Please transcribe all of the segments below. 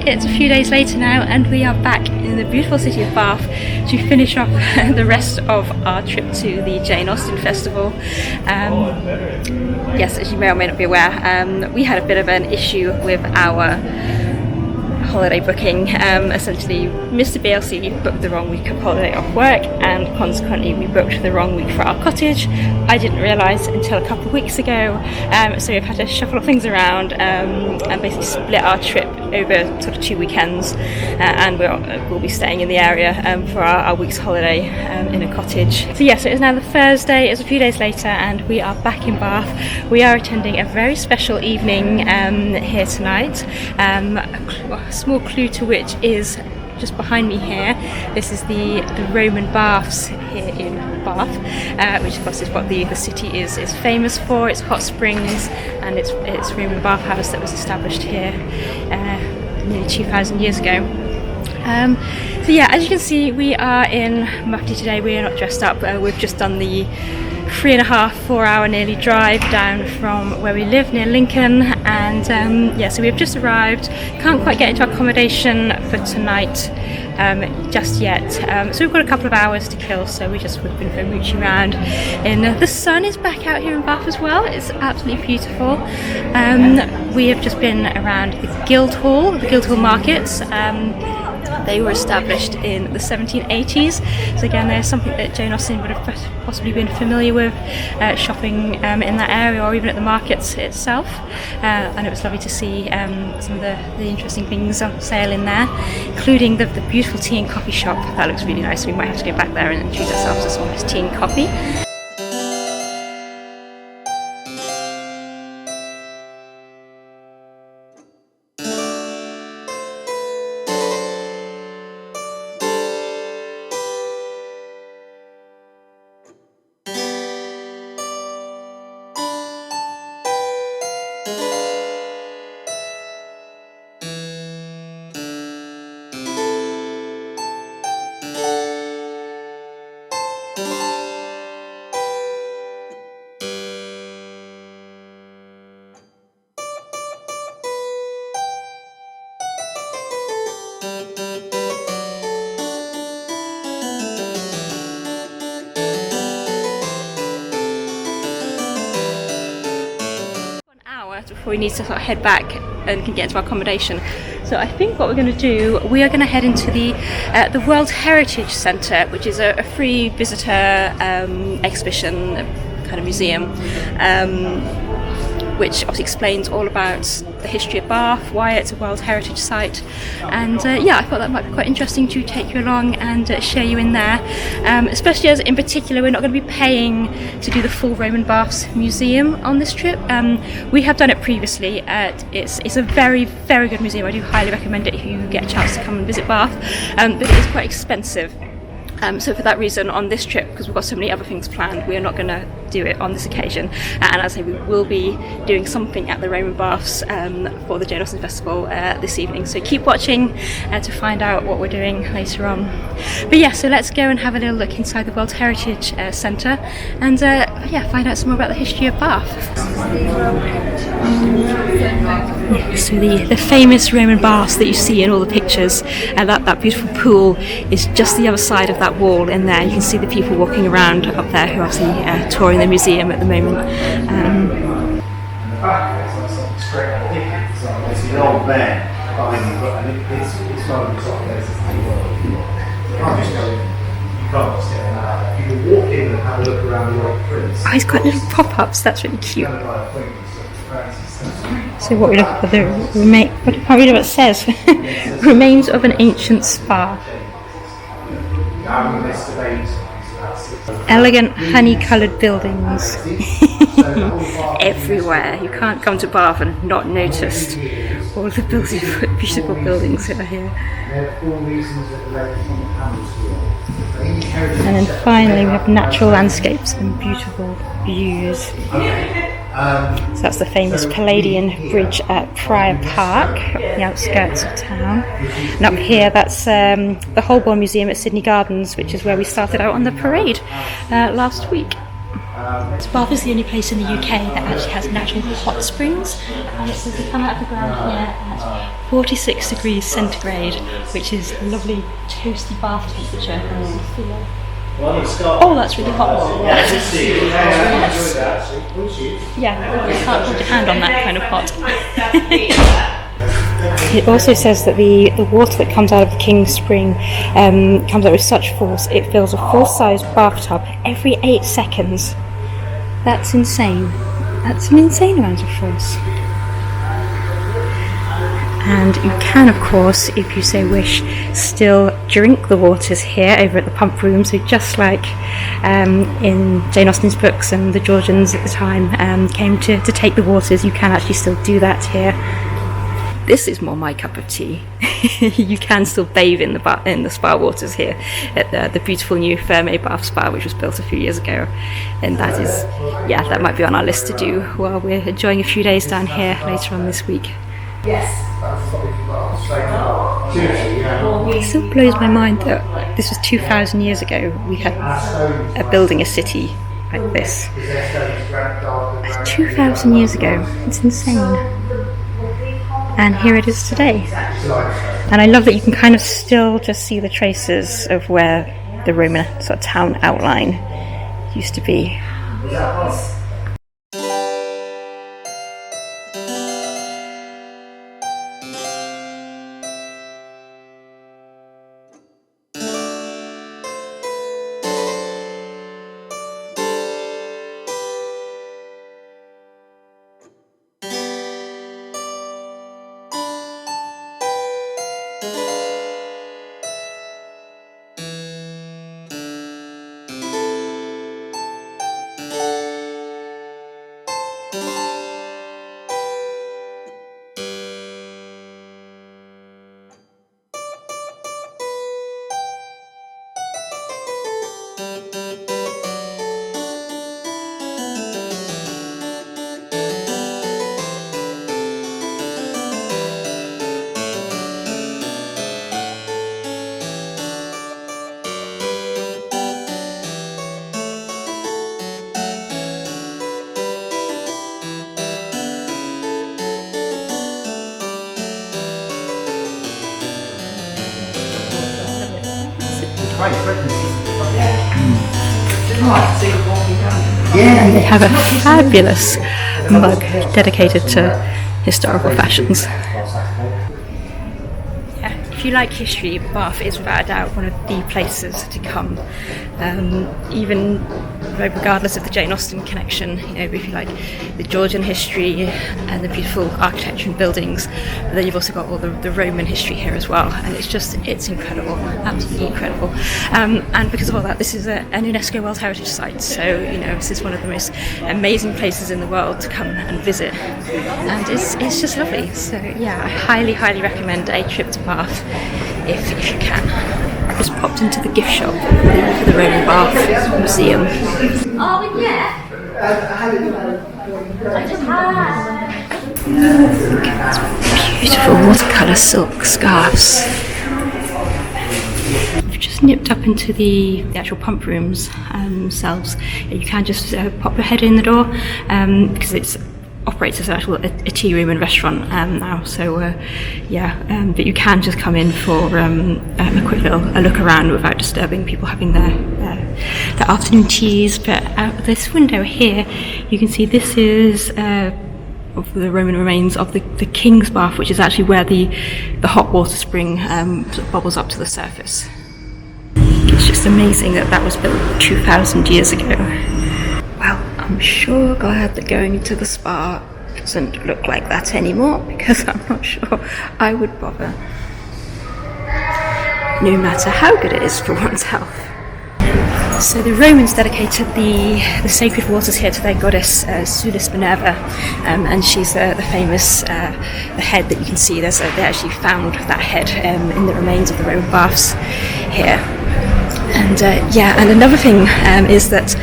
It's a few days later now and we are back in the beautiful city of Bath to finish off the rest of our trip to the Jane Austen Festival. Yes, as you may or may not be aware, we had a bit of an issue with our holiday booking. Essentially, Mr. BLC booked the wrong week of holiday off work, and consequently we booked the wrong week for our cottage. I didn't realise until a couple of weeks ago, so we've had to shuffle things around and basically split our trip over sort of 2 weekends, and we'll be staying in the area for our week's holiday in a cottage. So yes, it is now the Thursday, it's a few days later, and we are back in Bath. We are attending a very special evening here tonight. A small clue to which is just behind me here. This is the Roman baths here in Bath, which of course is what the city is famous for. It's hot springs and it's Roman bathhouse that was established here nearly 2,000 years ago. So yeah, as you can see, we are in mufti today. We are not dressed up. We've just done the 3.5-4 hour nearly drive down from where we live near Lincoln, and yeah, so we've just arrived. Can't quite get into accommodation for tonight just yet, so we've got a couple of hours to kill, so we've been mooching around. And the sun is back out here in Bath as well. It's absolutely beautiful. We have just been around the Guildhall markets. They were established in the 1780s, so again there's something that Jane Austen would have possibly been familiar with, shopping in that area or even at the markets itself, and it was lovely to see some of the interesting things on sale in there, including the beautiful tea and coffee shop. That looks really nice. We might have to go back there and treat ourselves to some nice tea and coffee. Before we need to sort of head back and can get into our accommodation. So I think what we're going to do, we are going to head into the World Heritage Centre, which is a free visitor exhibition kind of museum, which obviously explains all about the history of Bath, why it's a World Heritage Site, and yeah, I thought that might be quite interesting to take you along and share you in there, especially as in particular we're not going to be paying to do the full Roman Baths Museum on this trip. We have done it previously. It's a very, very good museum. I do highly recommend it if you get a chance to come and visit Bath, but it is quite expensive. So for that reason, on this trip, because we've got so many other things planned, we are not going to do it on this occasion. And as I say, we will be doing something at the Roman Baths for the Jane Austen Festival this evening. So keep watching to find out what we're doing later on. But yeah, so let's go and have a little look inside the World Heritage Centre and yeah, find out some more about the history of Bath. So the famous Roman baths that you see in all the pictures, that beautiful pool is just the other side of that wall in there. You can see the people walking around up there who are obviously touring the museum at the moment. It's the old man, it's one of the top places in the world. You can't just go in, you can't just get in. You can walk in and have a look around the old prints. Oh, he's got little pop-ups, that's really cute. So what we look for, the I can't read what it says. Remains of an ancient spa. Elegant honey-coloured buildings everywhere. You can't come to Bath and not notice all the beautiful buildings that are here. And then finally we have natural landscapes and beautiful views. So that's the famous Palladian Bridge at Prior Park, the outskirts of town. And up here, that's the Holborn Museum at Sydney Gardens, which is where we started out on the parade last week. So Bath is the only place in the UK that actually has natural hot springs, and it says they come out of the ground here at 46 degrees centigrade, which is a lovely toasty bath temperature. Oh, that's really hot. Yeah, you can't put your hand on that kind of hot. It also says that the water that comes out of the King's Spring comes out with such force it fills a full-size bathtub every 8 seconds. That's insane. That's an insane amount of force. And you can, of course, if you so wish, still drink the waters here over at the pump room. So just like in Jane Austen's books and the Georgians at the time came to take the waters, you can actually still do that here. This is more my cup of tea. You can still bathe in the spa waters here at the beautiful new Ferme Bath Spa, which was built a few years ago, and that is, yeah, that might be on our list to do while we're enjoying a few days down here later on this week. Yes. It still blows my mind that this was 2,000 years ago. We had building a city like this. That's 2,000 years ago. It's insane. And here it is today. And I love that you can kind of still just see the traces of where the Roman sort of town outline used to be. And they have a fabulous mug dedicated to historical fashions. Yeah, if you like history, Bath is without a doubt one of the places to come. Even regardless of the Jane Austen connection, you know, if you like the Georgian history and the beautiful architecture and buildings, but then you've also got all the Roman history here as well, and it's incredible, absolutely incredible. And because of all that, this is an UNESCO World Heritage Site, so you know this is one of the most amazing places in the world to come and visit, and it's just lovely. So yeah, I highly recommend a trip to Bath if you can. Just popped into the gift shop for the Roman Bath Museum. Oh yeah. Beautiful watercolour silk scarves. We've just nipped up into the actual pump rooms themselves. You can just pop your head in the door because it's operates as an actual a tea room and restaurant now, so but you can just come in for a quick little look around without disturbing people having their afternoon teas. But out this window here you can see this is of the Roman remains of the King's Bath, which is actually where the hot water spring sort of bubbles up to the surface. It's just amazing that was built 2,000 years ago. Well, I'm sure glad that going to the spa doesn't look like that anymore, because I'm not sure I would bother, no matter how good it is for one's health. So the Romans dedicated the sacred waters here to their goddess Sulis Minerva, and she's the famous the head that you can see. They actually found that head in the remains of the Roman baths here. And and another thing is that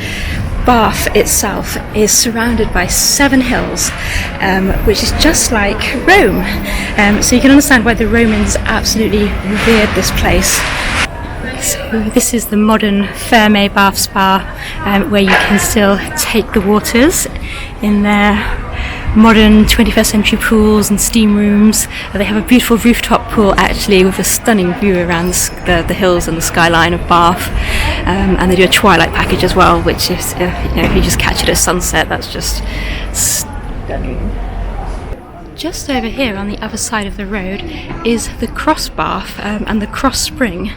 Bath itself is surrounded by 7 hills, which is just like Rome. So you can understand why the Romans absolutely revered this place. So this is the modern Ferme bath spa, where you can still take the waters in their modern 21st century pools and steam rooms. They have a beautiful rooftop pool actually with a stunning view around the hills and the skyline of Bath, and they do a twilight package as well, which is if you just catch it at sunset, that's just stunning. Just over here on the other side of the road is the Cross Bath and the Cross Spring,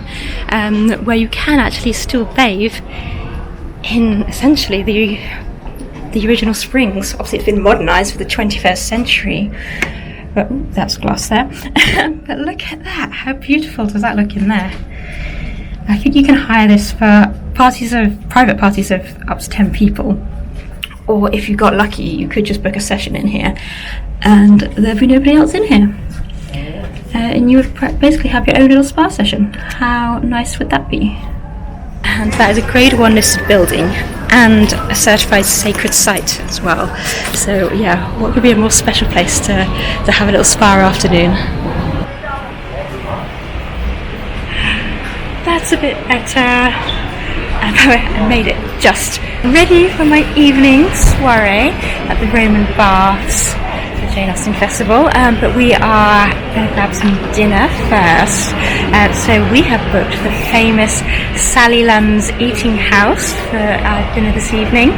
where you can actually still bathe in essentially the original springs. Obviously it's been modernised for the 21st century, but that's glass there. But look at that, how beautiful does that look in there? I think you can hire this for private parties of up to 10 people, or if you got lucky you could just book a session in here and there'd be nobody else in here, and you would basically have your own little spa session. How nice would that be? And that is a Grade 1 listed building and a certified sacred site as well. So yeah, what could be a more special place to have a little spa afternoon? That's a bit better. I made it just ready for my evening soiree at the Roman Baths, the Jane Austen Festival, but we are going to grab some dinner first. So we have booked the famous Sally Lunn's Eating House for our dinner this evening.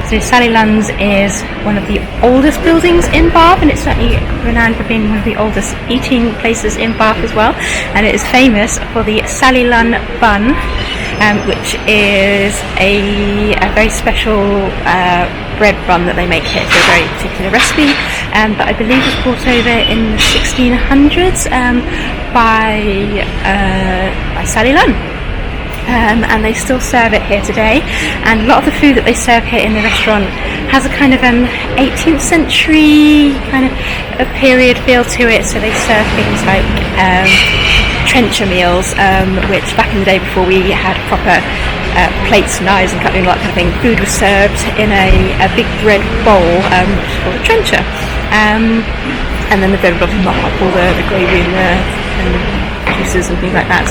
So Sally Lunn's is one of the oldest buildings in Bath, and it's certainly renowned for being one of the oldest eating places in Bath as well. And it is famous for the Sally Lunn bun, which is a very special bread bun that they make here. It's a very particular recipe, but I believe it was brought over in the 1600s by Sally Lunn. And they still serve it here today, and a lot of the food that they serve here in the restaurant has a kind of 18th century kind of a period feel to it. So they serve things like trencher meals, which back in the day before we had proper plates, knives and cutlery and all that kind of thing, food was served in a big bread bowl called a trencher, and then the bread would obviously mop up all the gravy and the juices and things like that.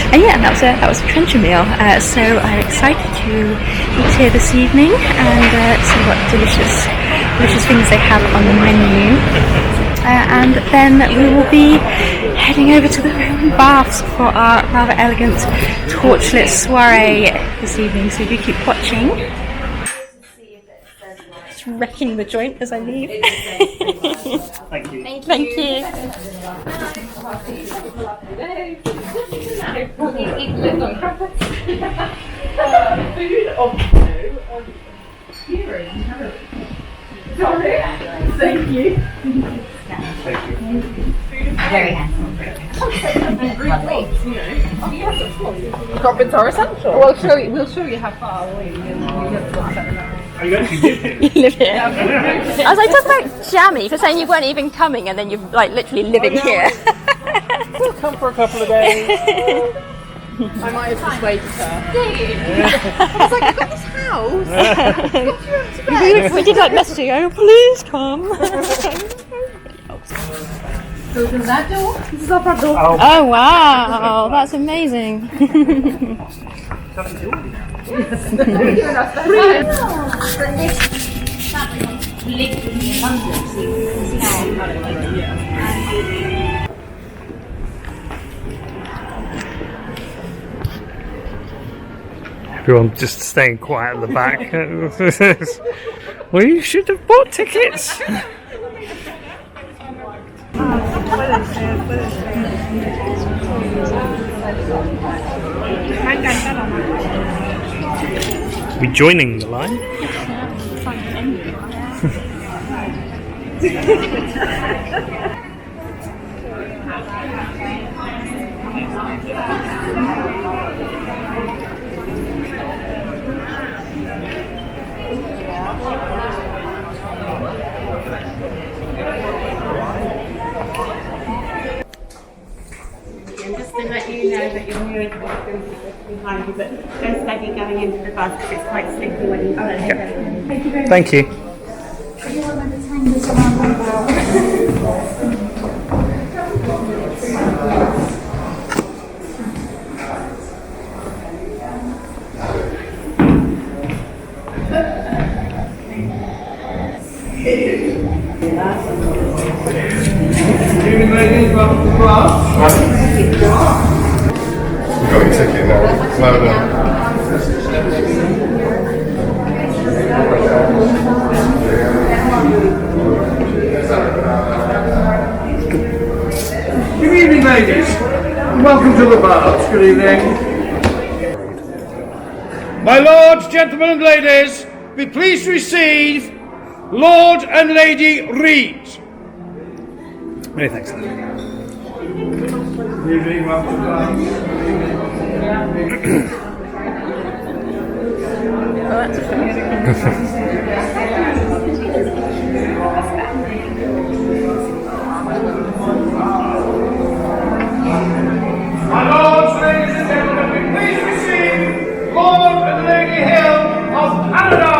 And yeah, that was a trencher meal. So I'm excited to eat here this evening and see what delicious things they have on the menu. And then we will be heading over to the Roman Baths for our rather elegant torchlit soiree this evening. So do keep watching. Just wrecking the joint as I leave. Thank you. Thank you. Sorry. Thank you. Very handsome. Carpets are essential. We'll show you how far away you live. Oh, you actually live here? You live here. I was like, talk about jammy for saying you weren't even coming, and then you're like literally living here. We'll come for a couple of days. I might have persuaded her. I was like, I've got this house. we did like messaging, oh please come. Open that door. This is our front door. Oh wow, that's amazing. Everyone just staying quiet at the back. Well, you should have bought tickets. We joining the line? Just to let you know that you're near the behind you, but don't steady going into the bus because it's quite slippery when you go. Thank you very much. Thank you. welcome to the bath. You've got your ticket now. Well done. Good evening, ladies. Welcome to the bath. Good evening. My lords, gentlemen and ladies, be pleased to receive Lord and Lady Reed. Many thanks. Good evening, welcome to the My lords, ladies and gentlemen, be pleased to receive Lord and Lady Hill of Canada.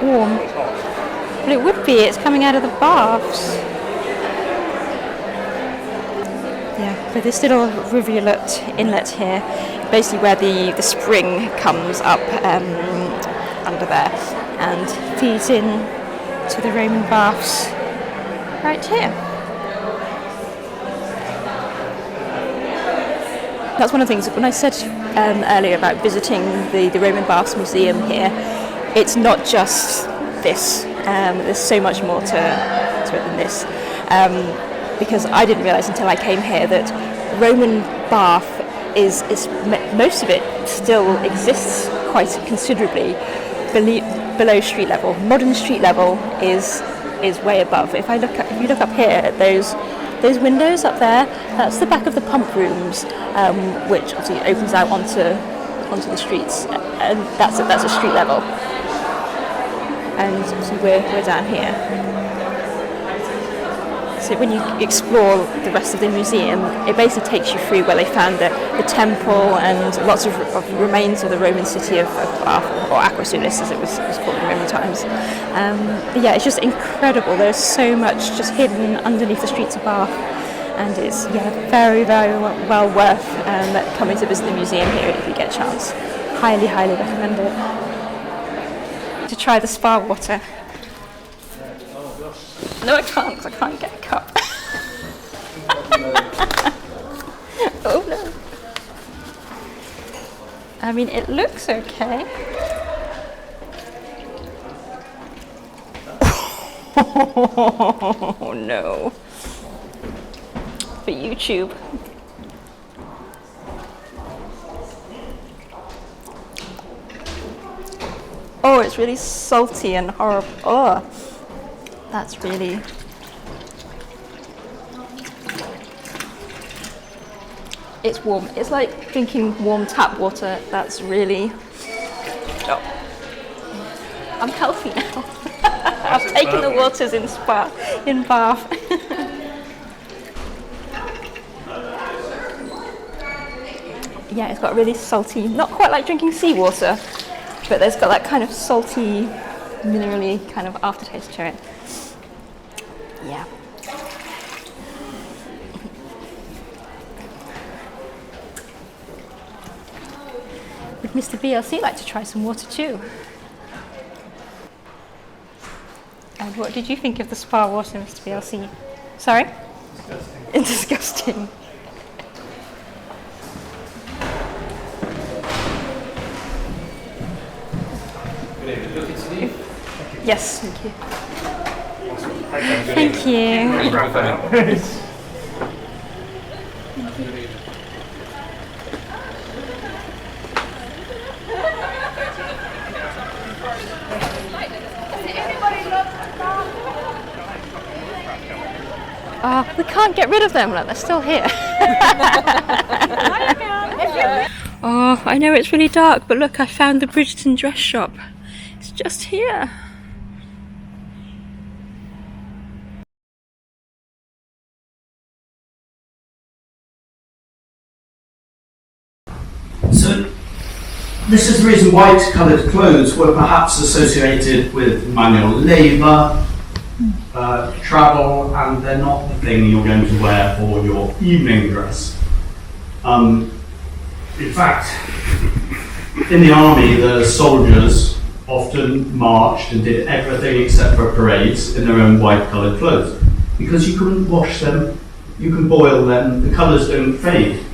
Warm. Well, it would be. It's coming out of the baths. Yeah, but this little rivulet inlet here, basically where the spring comes up under there and feeds in to the Roman baths right here. That's one of the things, when I said earlier about visiting the Roman Baths Museum here, it's not just this. There's so much more to it than this. Because I didn't realise until I came here that Roman Bath is most of it still exists quite considerably below street level. Modern street level is way above. If you look up here at those windows up there, that's the back of the pump rooms, which obviously opens out onto the streets, and that's a street level. And obviously we're down here. So when you explore the rest of the museum, it basically takes you through where they found the temple and lots of remains of the Roman city of Bath, or Aquasulis as it was called in Roman times. But yeah, it's just incredible. There's so much just hidden underneath the streets of Bath, and it's very, very well worth coming to visit the museum here if you get a chance. Highly, highly recommend it. To try the spa water. No, I can't, because I can't get a cup. Oh no. I mean, it looks okay. Oh no. For YouTube. Oh, it's really salty and horrible. Oh. That's really... It's warm. It's like drinking warm tap water. That's really... Oh. I'm healthy now. I've taken the waters in Bath. Yeah, it's got really salty, not quite like drinking seawater, but there's got that kind of salty, minerally kind of aftertaste to it. Yeah. Would Mr. BLC like to try some water too? And what did you think of the spa water, Mr. BLC? Sorry? Disgusting. Disgusting. Yes, thank you. Thank you. Oh, we can't get rid of them, look, they're still here. Oh, I know it's really dark, but look, I found the Bridgerton dress shop. It's just here. So, this is the reason white-coloured clothes were perhaps associated with manual labour, travel, and they're not the thing you're going to wear for your evening dress. In fact, in the army, the soldiers often marched and did everything except for parades in their own white-coloured clothes, because you couldn't wash them, you can boil them, the colours don't fade.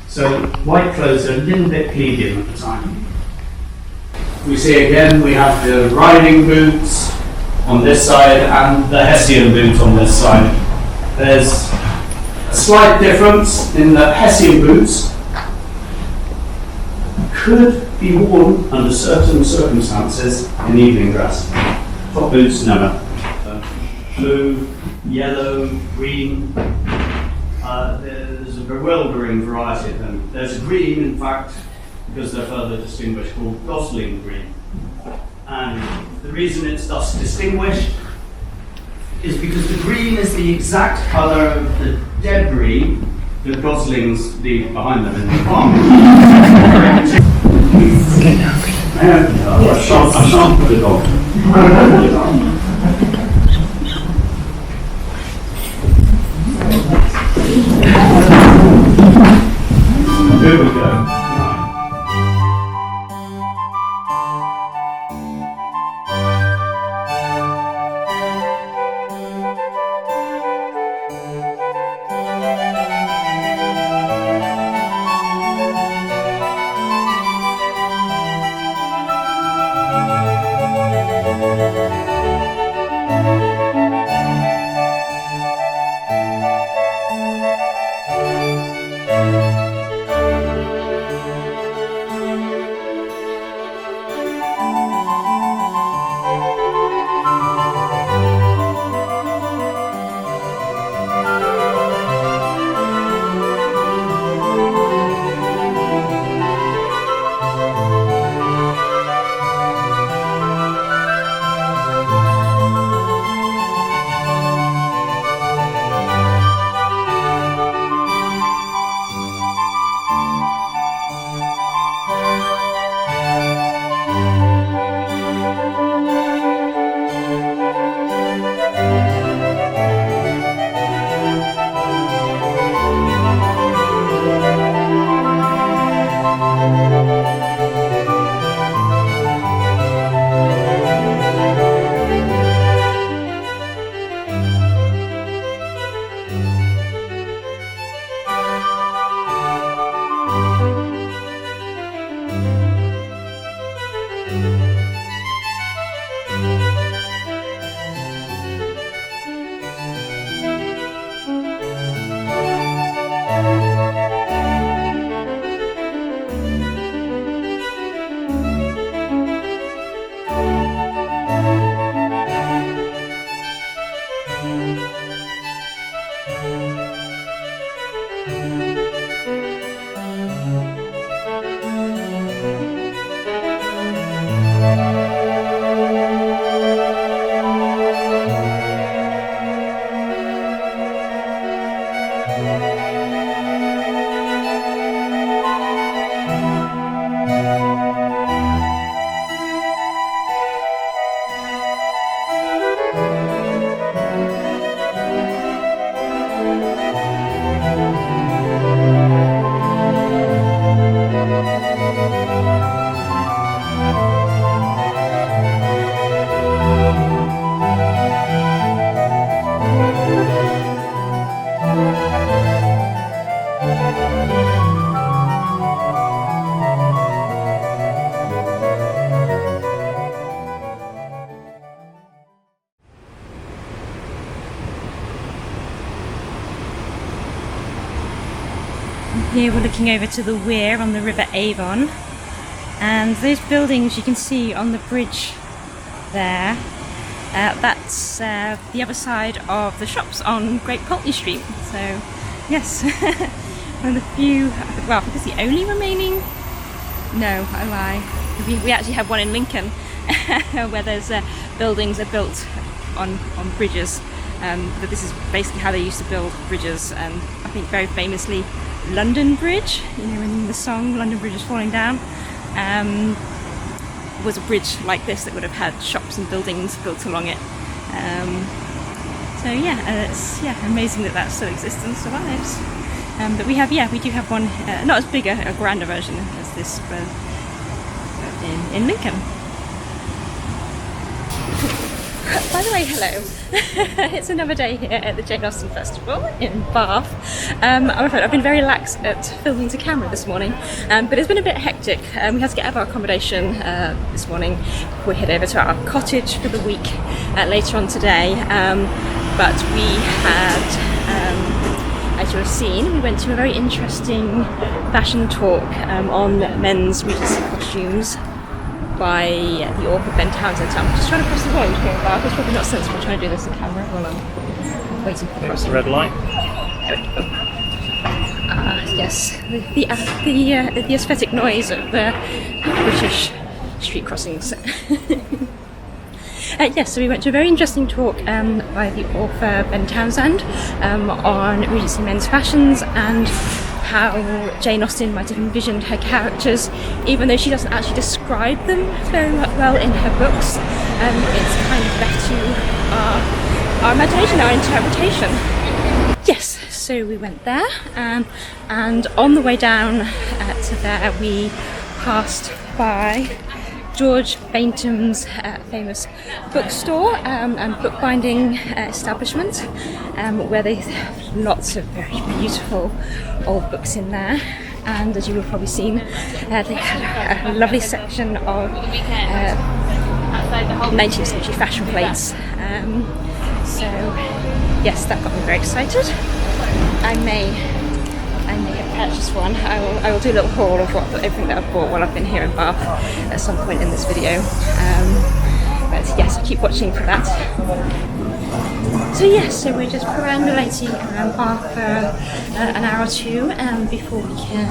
So white clothes are a little bit plebeian at the time. We see again, we have the riding boots on this side and the Hessian boot on this side. There's a slight difference in that Hessian boots could be worn under certain circumstances in evening dress. Top boots, never. Blue, yellow, green. There's a bewildering variety of them. There's a green, in fact, because they're further distinguished, called gosling green. And the reason it's thus distinguished is because the green is the exact colour of the debris that goslings leave behind them in the farm. I shan't put it on. Here we go. here we're looking over to the weir on the River Avon, and those buildings you can see on the bridge there, that's the other side of the shops on Great Pulteney Street. So yes, one of the few, well I think it's the only remaining, no I lie, we actually have one in Lincoln where there's buildings are built on bridges. But this is basically how they used to build bridges, and I think very famously London Bridge, you know, in the song London Bridge is Falling Down, was a bridge like this that would have had shops and buildings built along it. So yeah, it's amazing that that still exists and survives. But we do have one, not as big a grander version as this, but in Lincoln. By the way, hello. It's another day here at the Jane Austen Festival in Bath. I'm afraid I've been very lax at filming to camera this morning, but it's been a bit hectic. We had to get out of our accommodation this morning before we head over to our cottage for the week later on today. But we had, as you'll have seen, we went to a very interesting fashion talk on men's Regency costumes by the author Ben Townsend. So I'm just trying to cross the road here in Bath. It's probably not sensible trying to do this in camera while I'm waiting for the crossing. Red light. Yes, the aesthetic noise of British street crossings. Yes, so we went to a very interesting talk by the author Ben Townsend on Regency men's fashions and how Jane Austen might have envisioned her characters, even though she doesn't actually describe them very well in her books. It's kind of left to our imagination, our interpretation. Yes, so we went there, and on the way down to there we passed by George Bainton's famous bookstore and bookbinding establishment, where they have lots of very beautiful old books in there. And as you will have probably seen, they had a lovely section of 19th century fashion plates. So yes, that got me very excited. I may have purchased one. I will do a little haul of everything that I've bought while I've been here in Bath at some point in this video. But yes, keep watching for that. So yes, so we're just perambulating around Bath for an hour or two before we can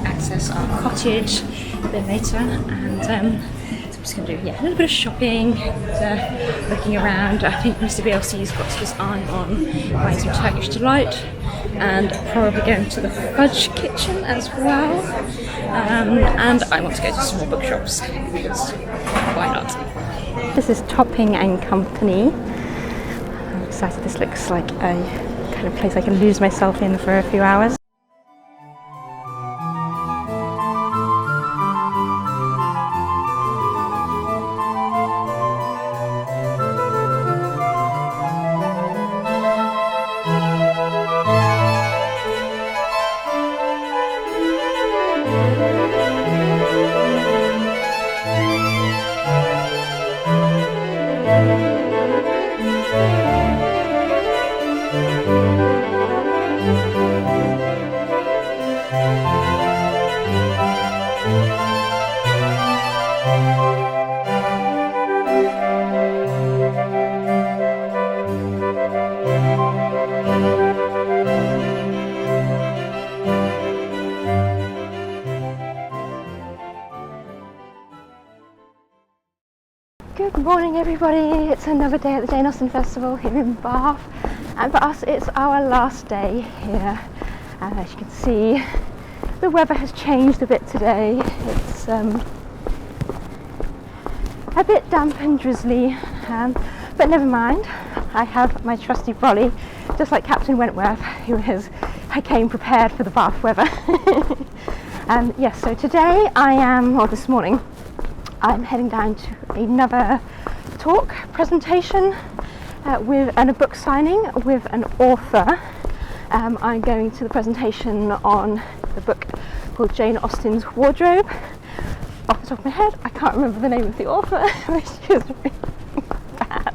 access our cottage a bit later. And so I'm just going to do a little bit of shopping, looking around. I think Mr. BLC's got his eye on buying some Turkish delight, and probably going to the fudge kitchen as well. And I want to go to some more bookshops because why not? This is Topping and Company. I'm excited. This looks like a kind of place I can lose myself in for a few hours. Good morning everybody, it's another day at the Jane Austen Festival here in Bath, and for us it's our last day here. And as you can see, the weather has changed a bit today. It's a bit damp and drizzly, but never mind. I have my trusty brolly, just like Captain Wentworth, I came prepared for the Bath weather. Yes, so today this morning, I'm heading down to another talk presentation and a book signing with an author. I'm going to the presentation on the book called Jane Austen's Wardrobe. Off the top of my head, I can't remember the name of the author, which is really bad.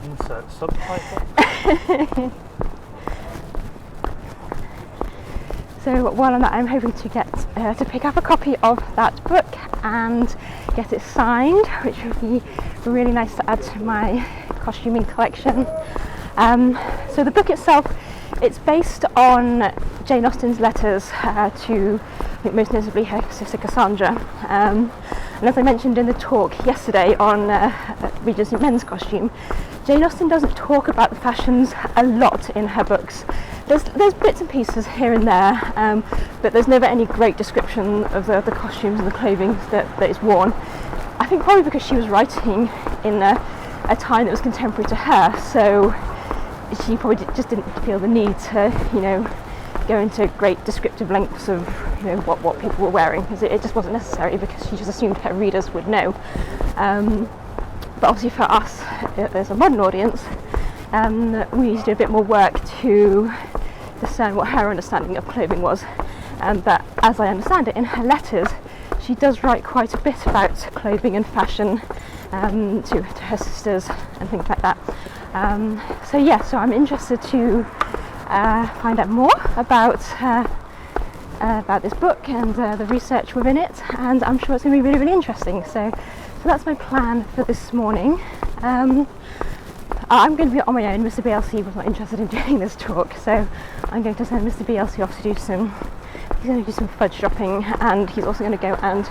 Insert subtitle. So while I'm at, I'm hoping to get to pick up a copy of that book and get it signed, which would be really nice to add to my costuming collection. So the book itself, it's based on Jane Austen's letters to, I think most notably, her sister Cassandra. And as I mentioned in the talk yesterday on Regency men's costume, Jane Austen doesn't talk about the fashions a lot in her books. There's bits and pieces here and there, but there's never any great description of the costumes and the clothing that is worn. I think probably because she was writing in a time that was contemporary to her, so she probably just didn't feel the need to, go into great descriptive lengths of, what people were wearing, because it just wasn't necessary, because she just assumed her readers would know. But obviously for us, as a modern audience, we need to do a bit more work to discern what her understanding of clothing was. But as I understand it, in her letters, she does write quite a bit about clothing and fashion to her sisters and things like that. So I'm interested to find out more about this book and the research within it, and I'm sure it's going to be really, really interesting. So that's my plan for this morning. I'm going to be on my own. Mr. BLC was not interested in doing this talk, so I'm going to send Mr. BLC off to do some fudge shopping, and he's also going to go and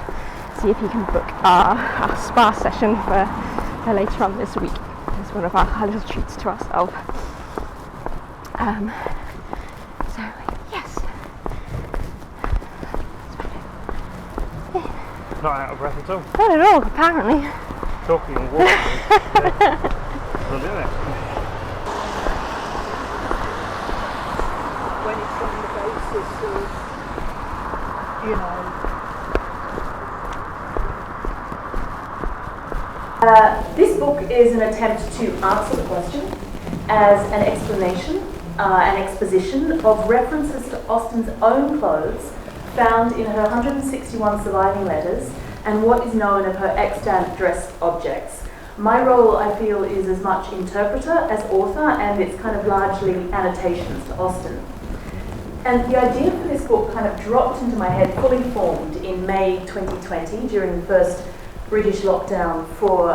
see if he can book our spa session for later on this week. It's one of our little treats to ourselves. So yes. Not out of breath at all. Not at all, apparently. Talking and walking. We'll do it. When it's on the basis of, This book is an attempt to answer the question as an explanation, an exposition of references to Austen's own clothes found in her 161 surviving letters and what is known of her extant dress objects. My role, I feel, is as much interpreter as author, and it's kind of largely annotations to Austen. And the idea for this book kind of dropped into my head, fully formed, in May 2020 during the first British lockdown for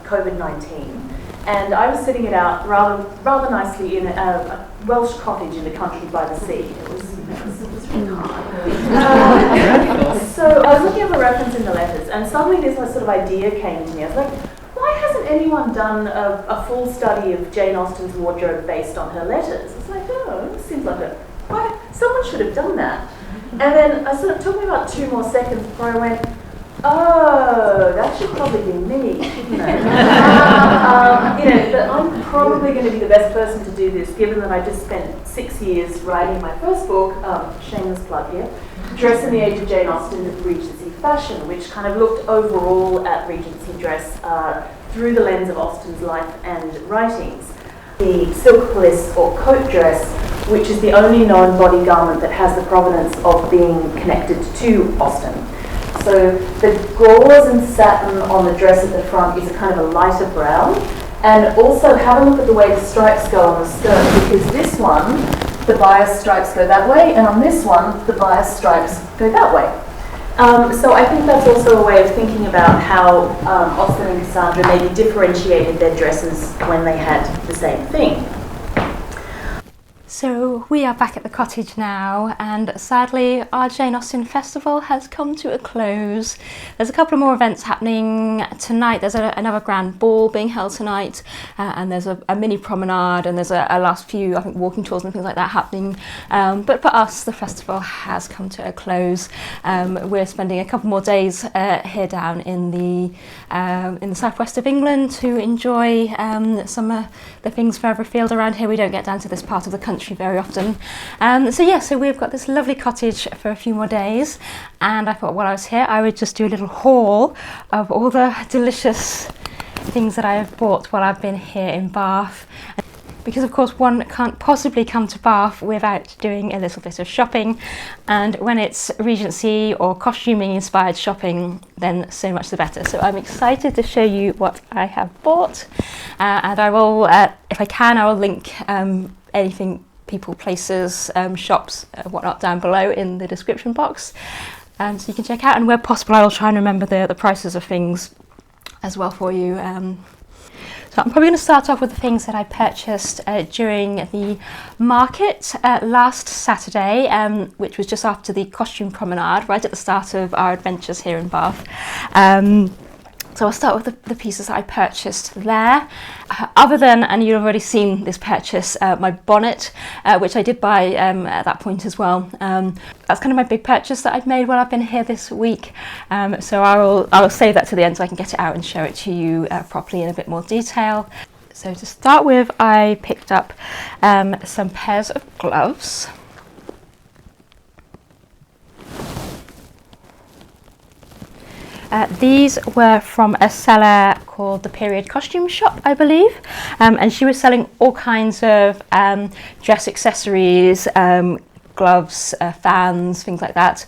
COVID-19. And I was sitting it out rather nicely in a Welsh cottage in the country by the sea. It was really hard. So I was looking at the reference in the letters, and suddenly this sort of idea came to me. I was like, why hasn't anyone done a full study of Jane Austen's wardrobe based on her letters? It's like, oh, this seems like someone should have done that. And then it took me about 2 more seconds before I went, oh, that should probably be me, shouldn't it? But I'm probably going to be the best person to do this, given that I just spent 6 years writing my first book, shameless plug here, Dress in the Age of Jane Austen, Regency Fashion, which kind of looked overall at Regency dress through the lens of Austen's life and writings. The silk pelisse or coat dress, which is the only known body garment that has the provenance of being connected to Austen. So the gauze and satin on the dress at the front is a kind of a lighter brown. And also have a look at the way the stripes go on the skirt, because this one, the bias stripes go that way, and on this one, the bias stripes go that way. So I think that's also a way of thinking about how Austen and Cassandra maybe differentiated their dresses when they had the same thing. So we are back at the cottage now, and sadly our Jane Austen Festival has come to a close. There's a couple of more events happening tonight. There's another grand ball being held tonight, and there's a mini promenade, and there's a last few, I think, walking tours and things like that happening. But for us, the festival has come to a close. We're spending a couple more days here down in the southwest of England to enjoy some of the things further afield around here. We don't get down to this part of the country very often. So we've got this lovely cottage for a few more days, and I thought while I was here I would just do a little haul of all the delicious things that I have bought while I've been here in Bath. Because of course one can't possibly come to Bath without doing a little bit of shopping, and when it's Regency or costuming inspired shopping, then so much the better. So I'm excited to show you what I have bought, and I will, if I can, I will link anything people, places, shops, whatnot down below in the description box. So you can check out, and where possible I will try and remember the prices of things as well for you. So I'm probably going to start off with the things that I purchased during the market last Saturday, which was just after the costume promenade, right at the start of our adventures here in Bath. So I'll start with the pieces that I purchased there. Other than, and you've already seen this purchase, my bonnet, which I did buy at that point as well. That's kind of my big purchase that I've made while I've been here this week. So I'll save that to the end so I can get it out and show it to you properly in a bit more detail. So to start with, I picked up some pairs of gloves. These were from a seller called the Period Costume Shop, I believe, and she was selling all kinds of dress accessories, gloves, fans, things like that.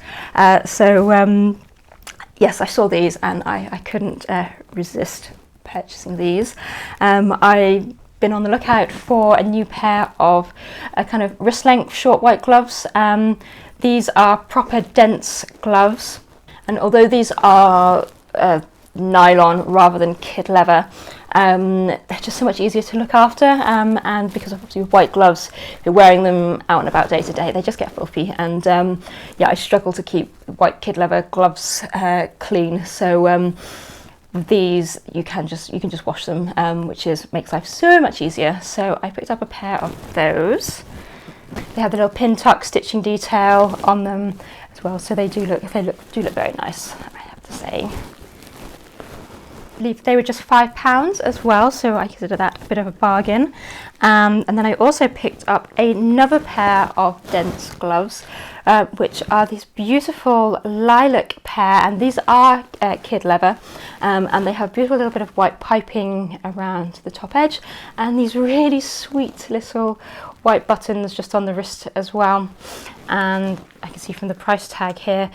Yes, I saw these and I couldn't resist purchasing these. I've been on the lookout for a new pair of kind of wrist-length short white gloves. These are proper dense gloves. And although these are nylon rather than kid leather, they're just so much easier to look after. And because obviously with white gloves, if you're wearing them out and about day to day, they just get filthy. And yeah, I struggle to keep white kid leather gloves clean. So these you can just wash them, which makes life so much easier. So I picked up a pair of those. They have the little pin tuck stitching detail on them as well, so they do look very nice, I have to say. I believe they were just £5 as well, so I consider that a bit of a bargain. And then I also picked up another pair of dense gloves, which are these beautiful lilac pair, and these are kid leather, and they have beautiful little bit of white piping around the top edge, and these really sweet little white buttons just on the wrist as well. And I can see from the price tag here,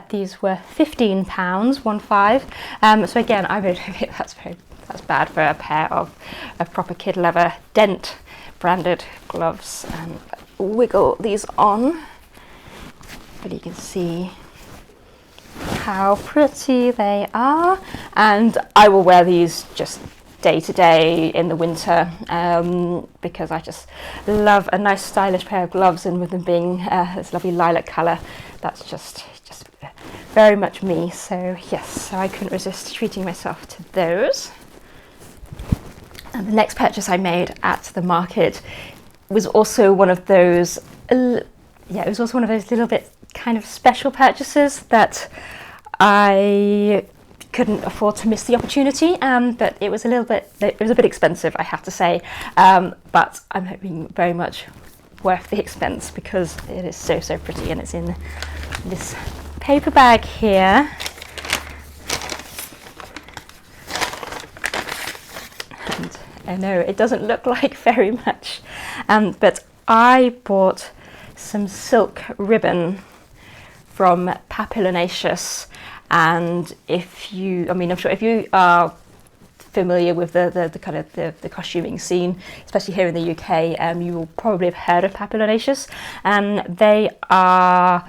these were £15, 15. So again, I really think that's bad for a pair of proper kid leather dent branded gloves. And wiggle these on, but you can see how pretty they are. And I will wear these just day to day in the winter, because I just love a nice stylish pair of gloves, and with them being this lovely lilac colour, that's just very much me. So yes, so I couldn't resist treating myself to those. And the next purchase I made at the market was also one of those little bit kind of special purchases that I couldn't afford to miss the opportunity, but it was a bit expensive, I have to say, but I'm hoping very much worth the expense because it is so pretty, and it's in this paper bag here. And I know it doesn't look like very much, but I bought some silk ribbon from Papillonaceous. And I'm sure if you are familiar with the kind of the costuming scene, especially here in the UK, you will probably have heard of Papillonaceous. They are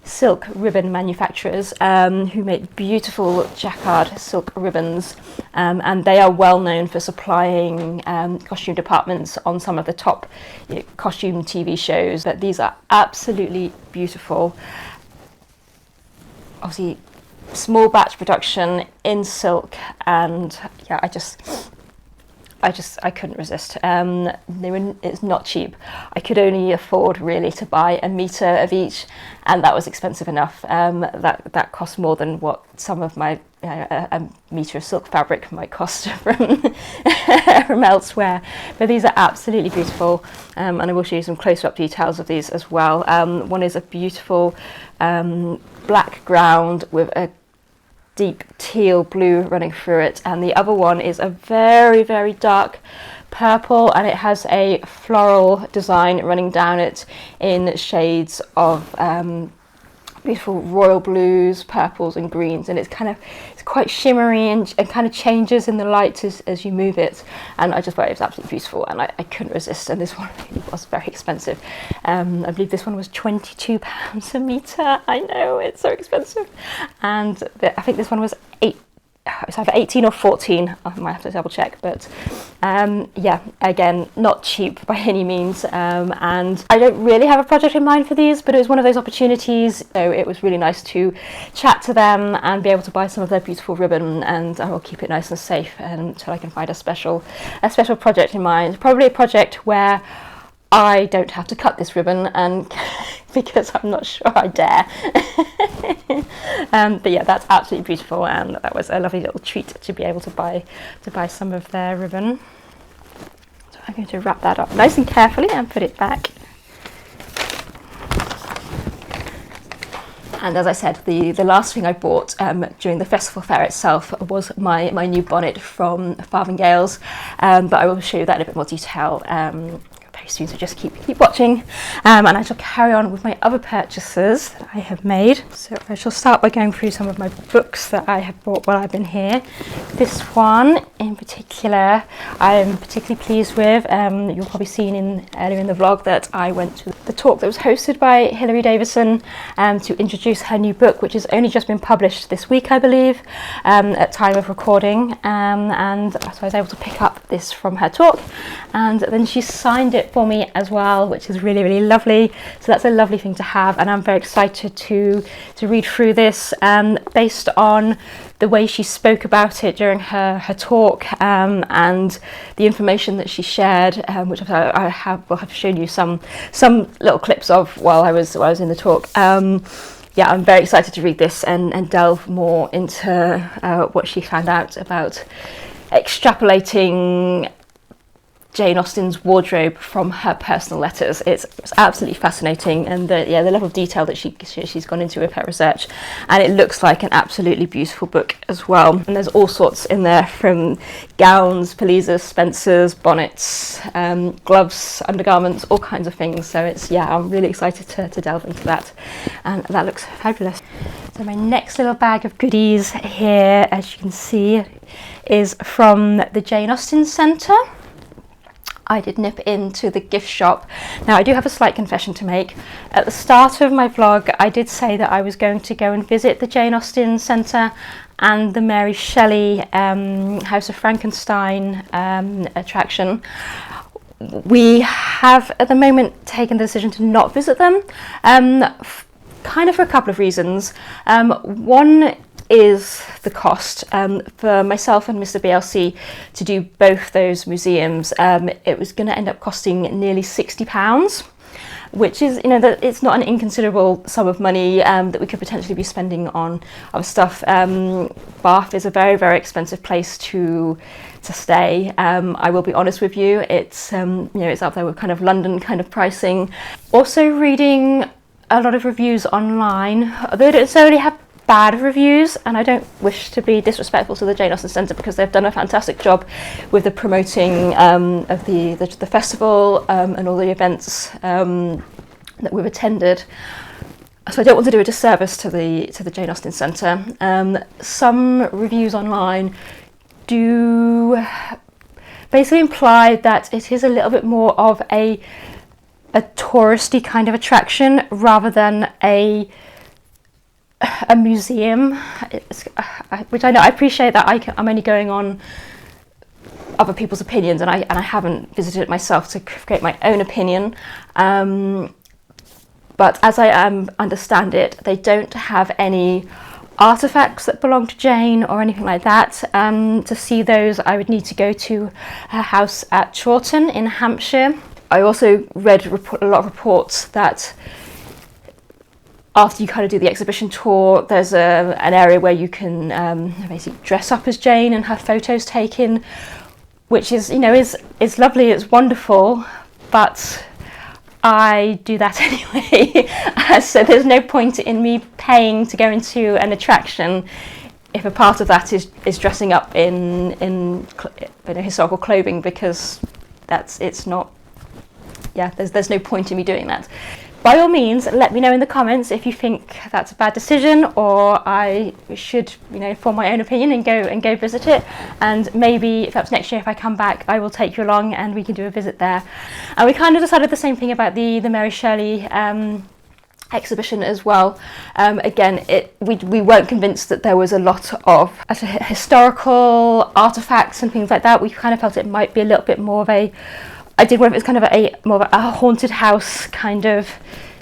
silk ribbon manufacturers who make beautiful jacquard silk ribbons, and they are well known for supplying costume departments on some of the top costume TV shows. But these are absolutely beautiful. Obviously, small batch production in silk, and yeah, I couldn't resist. It's not cheap. I could only afford really to buy a metre of each, and that was expensive enough. That cost more than what some of my a metre of silk fabric might cost from elsewhere. But these are absolutely beautiful, and I will show you some closer-up details of these as well. One is a beautiful black ground with a deep teal blue running through it, and the other one is a very dark purple, and it has a floral design running down it in shades of beautiful royal blues, purples and greens, and it's quite shimmery and kind of changes in the light as you move it, and I just thought it was absolutely beautiful, and I couldn't resist. And this one really was very expensive. I believe this one was £22 a metre. I know, it's so expensive. And I think this one was it's either 18 or 14, I might have to double check, but yeah, again, not cheap by any means, and I don't really have a project in mind for these, but it was one of those opportunities, so it was really nice to chat to them and be able to buy some of their beautiful ribbon, and I will keep it nice and safe until I can find a special project in mind, probably a project where I don't have to cut this ribbon, and because I'm not sure I dare. But yeah, that's absolutely beautiful, and that was a lovely little treat to be able to buy some of their ribbon. So I'm going to wrap that up nice and carefully and put it back. And as I said, the last thing I bought during the festival fair itself was my new bonnet from Farthingales, but I will show you that in a bit more detail very soon, so just keep watching, and I shall carry on with my other purchases that I have made. So I shall start by going through some of my books that I have bought while I've been here. This one in particular I am particularly pleased with. You'll probably seen earlier in the vlog that I went to the talk that was hosted by Hilary Davison to introduce her new book, which has only just been published this week, I believe, at time of recording, and so I was able to pick up this from her talk, and then she signed it for me as well, which is really, really lovely. So that's a lovely thing to have, and I'm very excited to read through this based on the way she spoke about it during her talk, and the information that she shared, which will have shown you some little clips of while I was in the talk. Yeah, I'm very excited to read this and delve more into what she found out about extrapolating Jane Austen's wardrobe from her personal letters. It's absolutely fascinating, and the level of detail that she's gone into with her research, and it looks like an absolutely beautiful book as well. And there's all sorts in there, from gowns, pelisses, spencers, bonnets, gloves, undergarments, all kinds of things. So I'm really excited to delve into that, and that looks fabulous. So my next little bag of goodies here, as you can see, is from the Jane Austen Centre. I did nip into the gift shop. Now, I do have a slight confession to make. At the start of my vlog, I did say that I was going to go and visit the Jane Austen Centre and the Mary Shelley House of Frankenstein attraction. We have at the moment taken the decision to not visit them, kind of for a couple of reasons. One is the cost. For myself and Mr. BLC to do both those museums, it was going to end up costing nearly £60, which is, it's not an inconsiderable sum of money that we could potentially be spending on other stuff. Bath is a very, very expensive place to stay. I will be honest with you, it's it's up there with kind of London kind of pricing. Also reading a lot of reviews online, although they don't necessarily have bad reviews, and I don't wish to be disrespectful to the Jane Austen Centre, because they've done a fantastic job with the promoting of the festival and all the events that we've attended. So I don't want to do a disservice to the Jane Austen Centre. Some reviews online do basically imply that it is a little bit more of a touristy kind of attraction rather than a museum, which I know, I appreciate that I'm only going on other people's opinions, and I haven't visited it myself to create my own opinion, but as I understand it, they don't have any artifacts that belong to Jane or anything like that. To see those, I would need to go to her house at Chawton in Hampshire. I also read a lot of reports that after you kind of do the exhibition tour, there's an area where you can basically dress up as Jane and have photos taken, which is is lovely, it's wonderful, but I do that anyway. So there's no point in me paying to go into an attraction if a part of that is dressing up in historical clothing, because there's no point in me doing that. by all means, let me know in the comments if you think that's a bad decision, or I should, form my own opinion and go visit it. And maybe perhaps next year, if I come back, I will take you along and we can do a visit there. And we kind of decided the same thing about the Mary Shelley exhibition as well. Again, we weren't convinced that there was a lot of historical artifacts and things like that. We kind of felt it might be a little bit more of I did wonder if it's kind of more of a haunted house kind of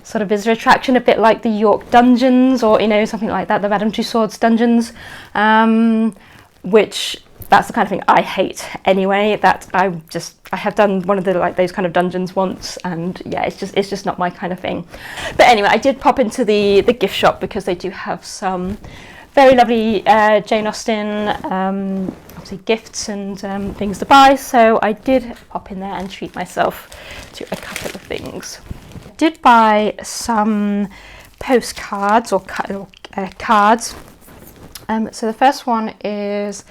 sort of visitor attraction, a bit like the York dungeons, or something like that, the Madame Tussauds dungeons, which that's the kind of thing I hate anyway. That I have done one of those kind of dungeons once, and yeah, it's just not my kind of thing. But anyway, I did pop into the gift shop because they do have some very lovely Jane Austen obviously gifts and things to buy, so I did pop in there and treat myself to a couple of things. I did buy some postcards or cards. So the first one is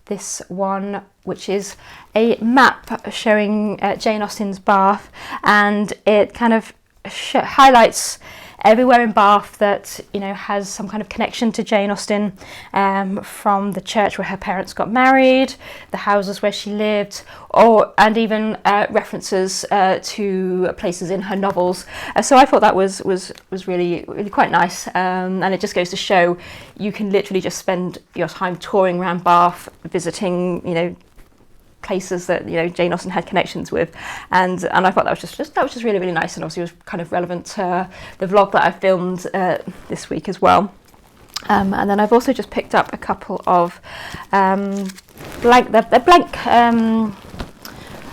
this one, which is a map showing Jane Austen's Bath, and it kind of highlights everywhere in Bath that has some kind of connection to Jane Austen, from the church where her parents got married, the houses where she lived, and even references to places in her novels. So I thought that was really, really quite nice, and it just goes to show you can literally just spend your time touring around Bath, visiting places that Jane Austen had connections with, and I thought that was just really, really nice, and obviously was kind of relevant to the vlog that I filmed this week as well. And then I've also just picked up a couple of blank I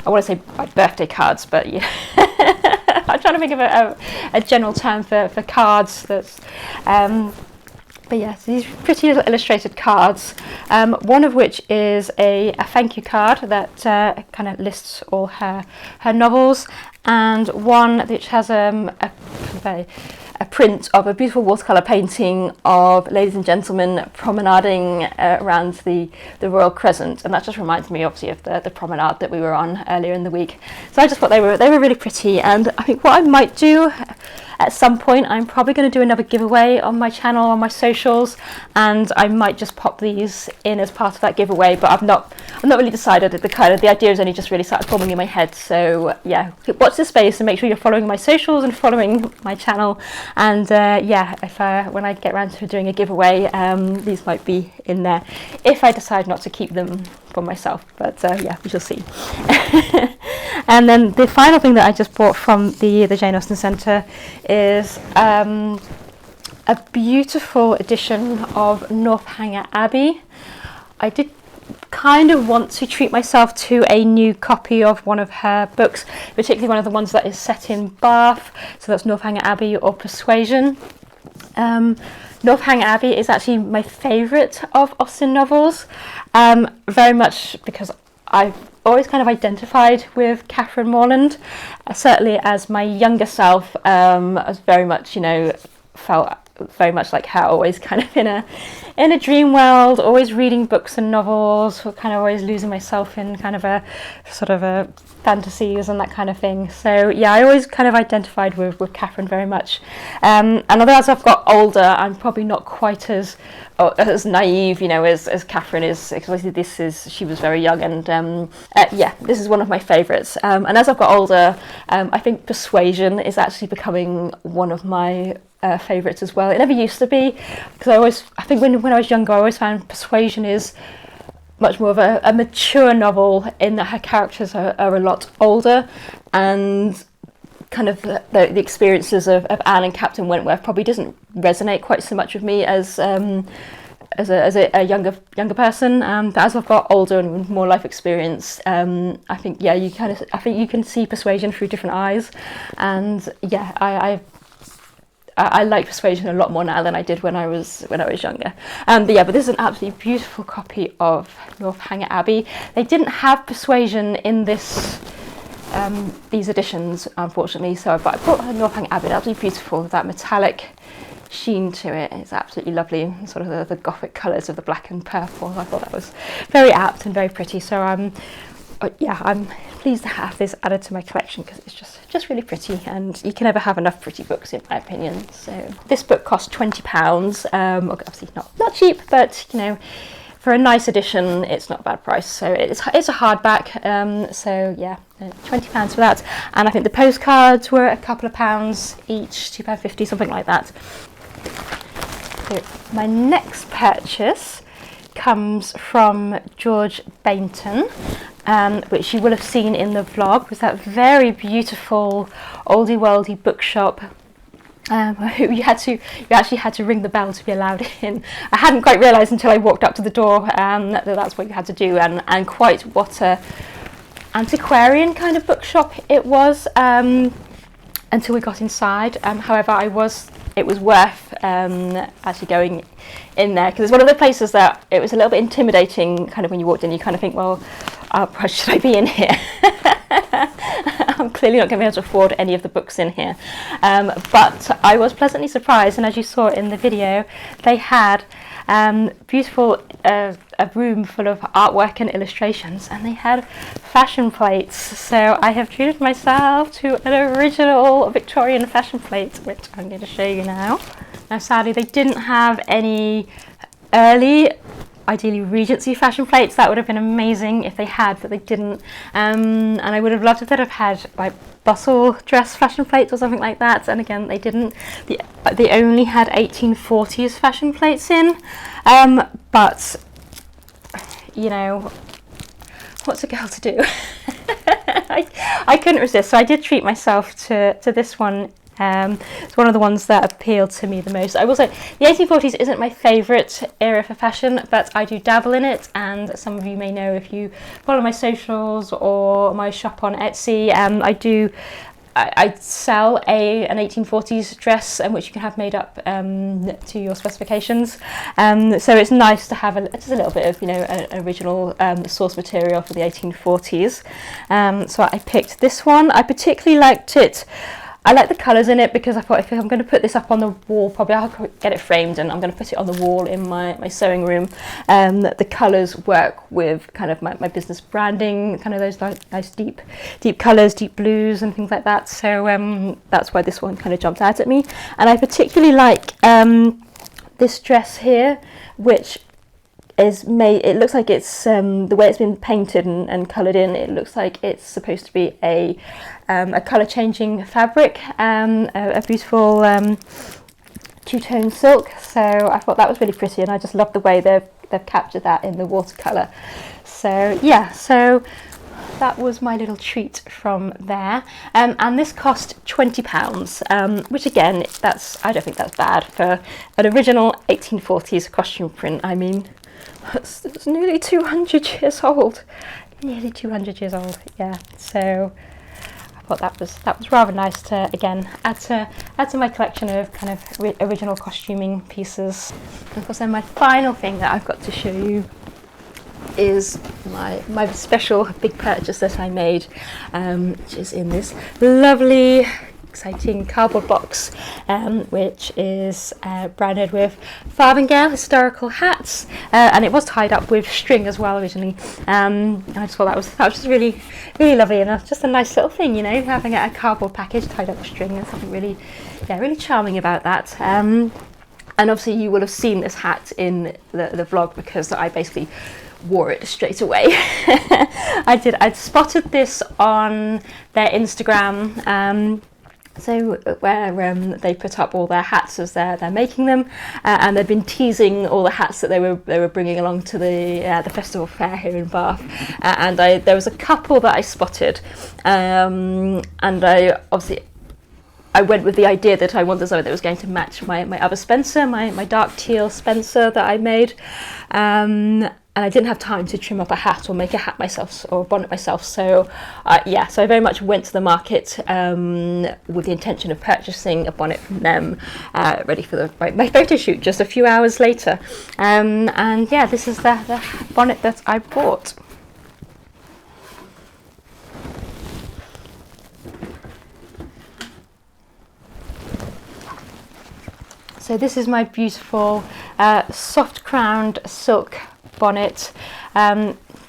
want to say birthday cards, but yeah. I'm trying to think of a general term for cards that's but yeah, so these pretty little illustrated cards, one of which is a thank you card that kind of lists all her novels, and one which has a print of a beautiful watercolour painting of ladies and gentlemen promenading around the Royal Crescent, and that just reminds me obviously of the promenade that we were on earlier in the week. So I just thought they were really pretty, and I think what I might do at some point, I'm probably going to do another giveaway on my channel, on my socials, and I might just pop these in as part of that giveaway, but I've not really decided. The idea has only just really started forming in my head. So yeah, watch this space and make sure you're following my socials and following my channel, and yeah, if when I get around to doing a giveaway, these might be in there if I decide not to keep them for myself, but yeah, we shall see. And then the final thing that I just bought from the Jane Austen Centre is a beautiful edition of Northanger Abbey. I did kind of want to treat myself to a new copy of one of her books, particularly one of the ones that is set in Bath, so that's Northanger Abbey or Persuasion. Northanger Abbey is actually my favourite of Austen novels, very much because I've always kind of identified with Catherine Morland, certainly as my younger self. I was very much, felt very much like her, always kind of in a dream world, always reading books and novels, kind of always losing myself in kind of a sort of a fantasies and that kind of thing. So yeah, I always kind of identified with Catherine very much. And although as I've got older, I'm probably not quite as naive, as Catherine is, because obviously she was very young, and yeah, this is one of my favourites. And as I've got older, I think Persuasion is actually becoming one of my favourites as well. It never used to be, because I think when I was younger, I always found Persuasion is much more of a mature novel, in that her characters are a lot older, and kind of the experiences of Anne and Captain Wentworth probably doesn't resonate quite so much with me as a younger person. But as I've got older and more life experience, I think you can see Persuasion through different eyes, and yeah, I like Persuasion a lot more now than I did when I was younger. But this is an absolutely beautiful copy of Northanger Abbey. They didn't have Persuasion in these editions, unfortunately, so I bought Northanger Abbey. Absolutely beautiful, with that metallic sheen to it. It's absolutely lovely, sort of the gothic colours of the black and purple. I thought that was very apt and very pretty. So yeah, I'm pleased to have this added to my collection because it's just really pretty, and you can never have enough pretty books in my opinion. So this book cost £20, obviously not cheap, but you know, for a nice edition it's not a bad price. So it's a hardback, so yeah, £20 for that. And I think the postcards were a couple of pounds each, £2.50, something like that. So my next purchase comes from George Bainton, which you will have seen in the vlog, was that very beautiful oldie worldy bookshop. You actually had to ring the bell to be allowed in. I hadn't quite realised until I walked up to the door that that's what you had to do, and quite what a antiquarian kind of bookshop it was until we got inside. However, it was worth actually going in there, because it's one of the places that it was a little bit intimidating kind of when you walked in. You kind of think, well, why should I be in here? I'm clearly not going to be able to afford any of the books in here. But I was pleasantly surprised, and as you saw in the video, they had beautiful a room full of artwork and illustrations, and they had fashion plates. So I have treated myself to an original Victorian fashion plate, which I'm going to show you now. Now sadly they didn't have any early, ideally Regency fashion plates. That would have been amazing if they had, but they didn't. And I would have loved if they'd have had like bustle dress fashion plates or something like that, and again they didn't. They only had 1840s fashion plates in, but you know, what's a girl to do? I couldn't resist, so I did treat myself to this one. It's one of the ones that appealed to me the most. I will say the 1840s isn't my favourite era for fashion, but I do dabble in it, and some of you may know if you follow my socials or my shop on Etsy. I sell an 1840s dress, which you can have made up to your specifications. So it's nice to have just a little bit of, you know, an original source material for the 1840s. So I picked this one. I particularly liked it. I like the colours in it because I thought if I'm going to put this up on the wall, probably I'll get it framed and I'm going to put it on the wall in my sewing room. The colours work with kind of my business branding, kind of those nice deep colours, deep blues and things like that. So that's why this one kind of jumped out at me. And I particularly like this dress here, which is made, it looks like it's the way it's been painted and coloured in, it looks like it's supposed to be a colour changing fabric, a beautiful two-tone silk. So I thought that was really pretty, and I just love the way they've captured that in the watercolour. So yeah, so that was my little treat from there, and this cost £20, which again, I don't think that's bad for an original 1840s costume print. I mean, it's nearly 200 years old. Nearly 200 years old, yeah. So I thought that was rather nice to again add to my collection of kind of original costuming pieces. And of course, then my final thing that I've got to show you is my special big purchase that I made, which is in this lovely exciting cardboard box, which is branded with Farthingale historical hats, and it was tied up with string as well originally. And I just thought that was just really lovely, and just a nice little thing, you know, having a cardboard package tied up with string, and something really charming about that. And obviously you will have seen this hat in the vlog because I basically wore it straight away. I'd spotted this on their Instagram, so where they put up all their hats as they're making them, and they've been teasing all the hats that they were bringing along to the festival fair here in Bath, and there was a couple that I spotted, and I went with the idea that I wanted something that was going to match my other Spencer, my dark teal Spencer that I made, and I didn't have time to trim up a hat or make a hat myself or a bonnet myself. So so I very much went to the market with the intention of purchasing a bonnet from them, ready for my photo shoot just a few hours later. And yeah, this is the bonnet that I bought. So this is my beautiful soft crowned silk bonnet,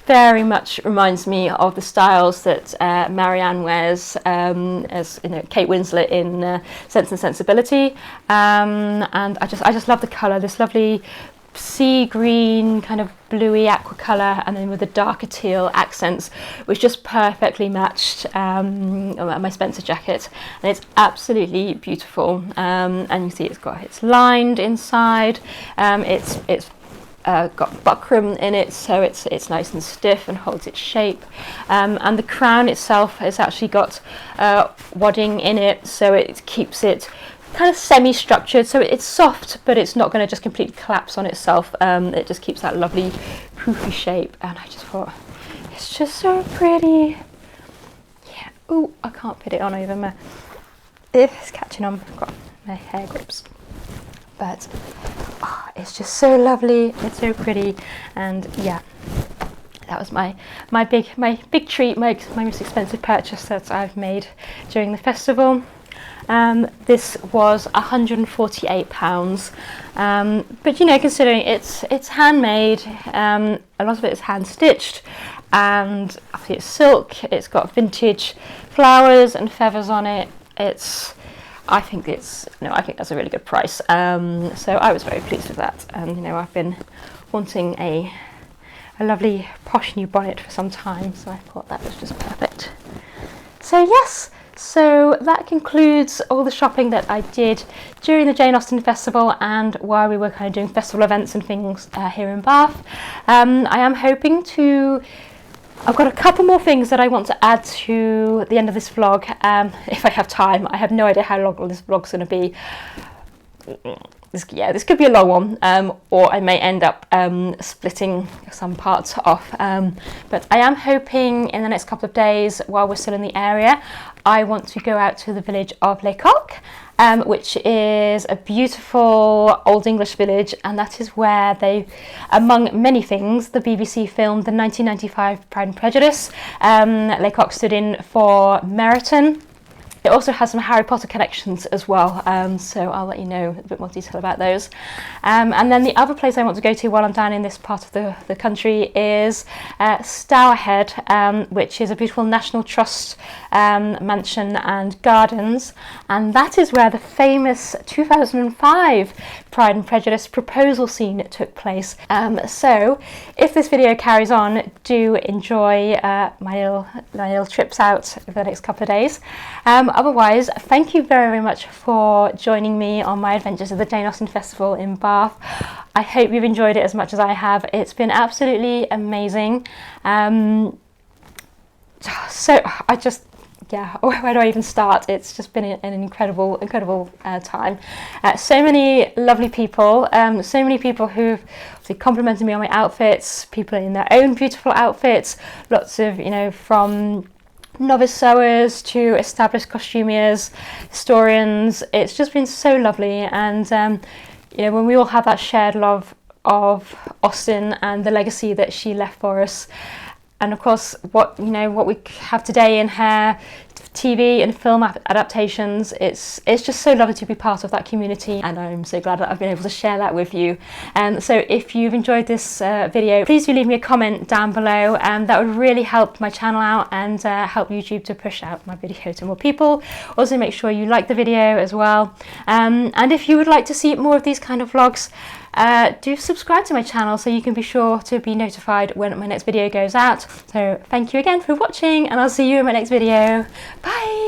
very much reminds me of the styles that Marianne wears as Kate Winslet in Sense and Sensibility, and I just love the colour. This lovely sea green, kind of bluey aqua colour, and then with the darker teal accents, which just perfectly matched my Spencer jacket, and it's absolutely beautiful. And you see it's lined inside. It's got buckram in it, so it's nice and stiff and holds its shape. And the crown itself has actually got wadding in it, so it keeps it kind of semi-structured, so it's soft, but it's not going to just completely collapse on itself. It just keeps that lovely poofy shape, and I just thought it's just so pretty. Yeah. Oh, I can't put it on over my. It's catching on. I've got my hair grips, but it's just so lovely. It's so pretty, and yeah. That was my big treat, my most expensive purchase that I've made during the festival. This was £148, but considering it's handmade, a lot of it is hand stitched, and obviously it's silk. It's got vintage flowers and feathers on it. I think that's a really good price. So I was very pleased with that, and I've been wanting a lovely posh new bonnet for some time, so I thought that was just perfect. So yes. So that concludes all the shopping that I did during the Jane Austen Festival and while we were kind of doing festival events and things here in Bath. I am hoping I've got a couple more things that I want to add to the end of this vlog, if I have time. I have no idea how long this vlog's going to be. This could be a long one, or I may end up splitting some parts off. But I am hoping in the next couple of days, while we're still in the area, I want to go out to the village of Les Coqs, which is a beautiful Old English village, and that is where among many things, the BBC filmed the 1995 Pride and Prejudice. Les Coqs stood in for Meryton. It also has some Harry Potter connections as well, so I'll let you know a bit more detail about those. And then the other place I want to go to while I'm down in this part of the country is Stourhead, which is a beautiful National Trust mansion and gardens, and that is where the famous 2005 Pride and Prejudice proposal scene took place. So if this video carries on, do enjoy my little trips out over the next couple of days. Otherwise, thank you very, very much for joining me on my adventures at the Jane Austen Festival in Bath. I hope you've enjoyed it as much as I have. It's been absolutely amazing. So where do I even start? It's just been an incredible time. So many lovely people, so many people who've complimented me on my outfits, people in their own beautiful outfits, lots of, from novice sewers to established costumiers, historians. It's just been so lovely, and when we all have that shared love of Austen and the legacy that she left for us, and of course what we have today in her TV and film adaptations, it's just so lovely to be part of that community, and I'm so glad that I've been able to share that with you. So if you've enjoyed this video, please do leave me a comment down below, that would really help my channel out and help YouTube to push out my video to more people. Also make sure you like the video as well, and if you would like to see more of these kind of vlogs, do subscribe to my channel so you can be sure to be notified when my next video goes out. So thank you again for watching, and I'll see you in my next video. Bye!